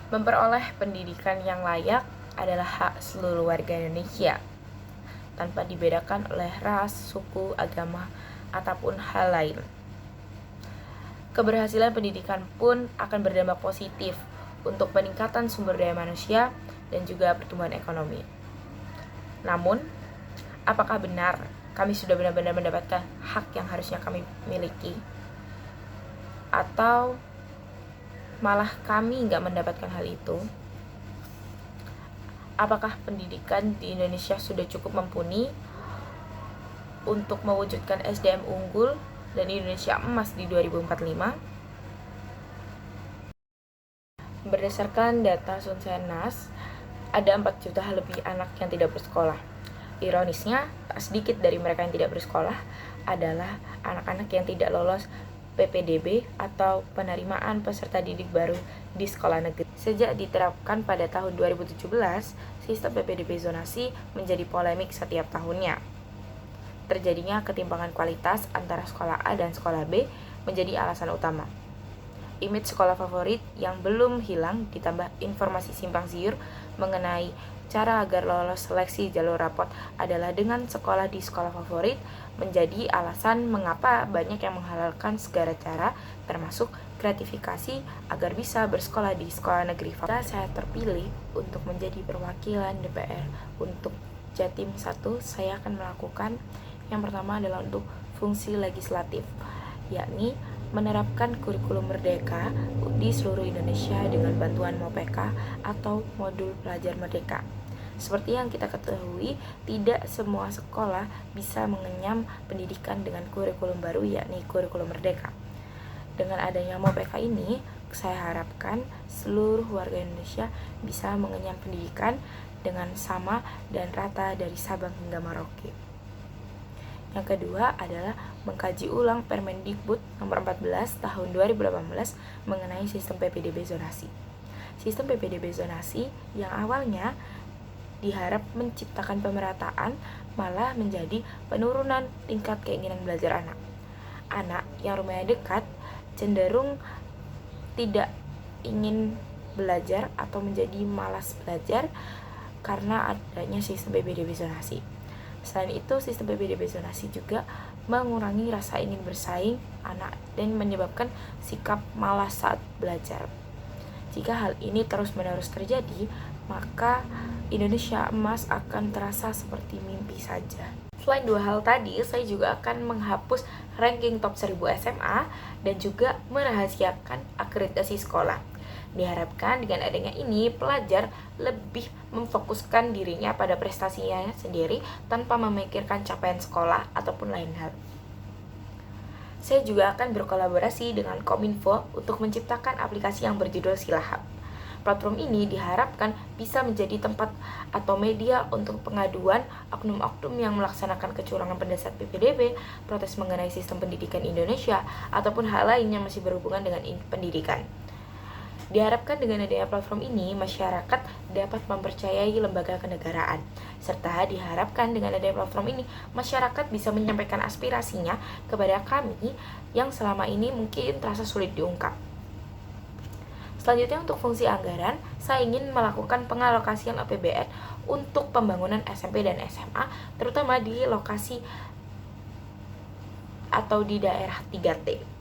Memperoleh pendidikan yang layak adalah hak seluruh warga Indonesia, tanpa dibedakan oleh ras, suku, agama, ataupun hal lain. Keberhasilan pendidikan pun akan berdampak positif untuk peningkatan sumber daya manusia dan juga pertumbuhan ekonomi. Namun, apakah benar kami sudah benar-benar mendapatkan hak yang harusnya kami miliki? Atau malah kami nggak mendapatkan hal itu? Apakah pendidikan di Indonesia sudah cukup mumpuni untuk mewujudkan SDM unggul dan Indonesia emas di 2045? Berdasarkan data Sunsenas, ada 4 juta lebih anak yang tidak bersekolah. Ironisnya, tak sedikit dari mereka yang tidak bersekolah adalah anak-anak yang tidak lolos PPDB atau penerimaan peserta didik baru di sekolah negeri. Sejak diterapkan pada tahun 2017, sistem PPDB zonasi menjadi polemik setiap tahunnya. Terjadinya ketimpangan kualitas antara sekolah A dan sekolah B menjadi alasan utama. Image sekolah favorit yang belum hilang ditambah informasi simpang siur mengenai cara agar lolos seleksi jalur rapot adalah dengan sekolah di sekolah favorit menjadi alasan mengapa banyak yang menghalalkan segala cara termasuk gratifikasi agar bisa bersekolah di sekolah negeri favorit. Saya terpilih untuk menjadi perwakilan DPR untuk Jatim 1, saya akan melakukan yang pertama adalah untuk fungsi legislatif, yakni menerapkan kurikulum merdeka di seluruh Indonesia dengan bantuan MOPK atau modul pelajar merdeka. Seperti yang kita ketahui, tidak semua sekolah bisa mengenyam pendidikan dengan kurikulum baru, yakni kurikulum merdeka. Dengan adanya MOPK ini, saya harapkan seluruh warga Indonesia bisa mengenyam pendidikan dengan sama dan rata dari Sabang hingga Merauke. Yang kedua adalah mengkaji ulang Permendikbud nomor 14 tahun 2018 mengenai sistem PPDB zonasi. Sistem PPDB zonasi yang awalnya diharap menciptakan pemerataan malah menjadi penurunan tingkat keinginan belajar anak. Anak yang rumahnya dekat cenderung tidak ingin belajar atau menjadi malas belajar karena adanya sistem PPDB zonasi. Selain itu, sistem PPDB zonasi juga mengurangi rasa ingin bersaing anak dan menyebabkan sikap malas saat belajar. Jika hal ini terus-menerus terjadi, maka Indonesia emas akan terasa seperti mimpi saja. Selain dua hal tadi, saya juga akan menghapus ranking top 1000 SMA dan juga merahasiakan akreditasi sekolah. Diharapkan dengan adanya ini, pelajar lebih memfokuskan dirinya pada prestasinya sendiri tanpa memikirkan capaian sekolah ataupun lain hal. Saya juga akan berkolaborasi dengan Kominfo untuk menciptakan aplikasi yang berjudul Silahap. Platform ini diharapkan bisa menjadi tempat atau media untuk pengaduan oknum-oknum yang melaksanakan kecurangan pada saat PPDB, protes mengenai sistem pendidikan Indonesia, ataupun hal lain yang masih berhubungan dengan pendidikan. Diharapkan dengan adanya platform ini, masyarakat dapat mempercayai lembaga kenegaraan. Serta diharapkan dengan adanya platform ini, masyarakat bisa menyampaikan aspirasinya kepada kami yang selama ini mungkin terasa sulit diungkap. Selanjutnya untuk fungsi anggaran, saya ingin melakukan pengalokasian APBN untuk pembangunan SMP dan SMA, terutama di lokasi atau di daerah 3T.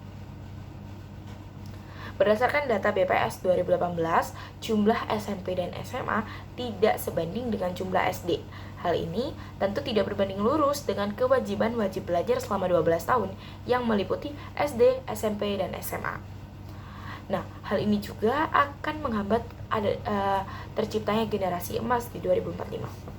Berdasarkan data BPS 2018, jumlah SMP dan SMA tidak sebanding dengan jumlah SD. Hal ini tentu tidak berbanding lurus dengan kewajiban wajib belajar selama 12 tahun yang meliputi SD, SMP, dan SMA. Nah, hal ini juga akan menghambat terciptanya generasi emas di 2045.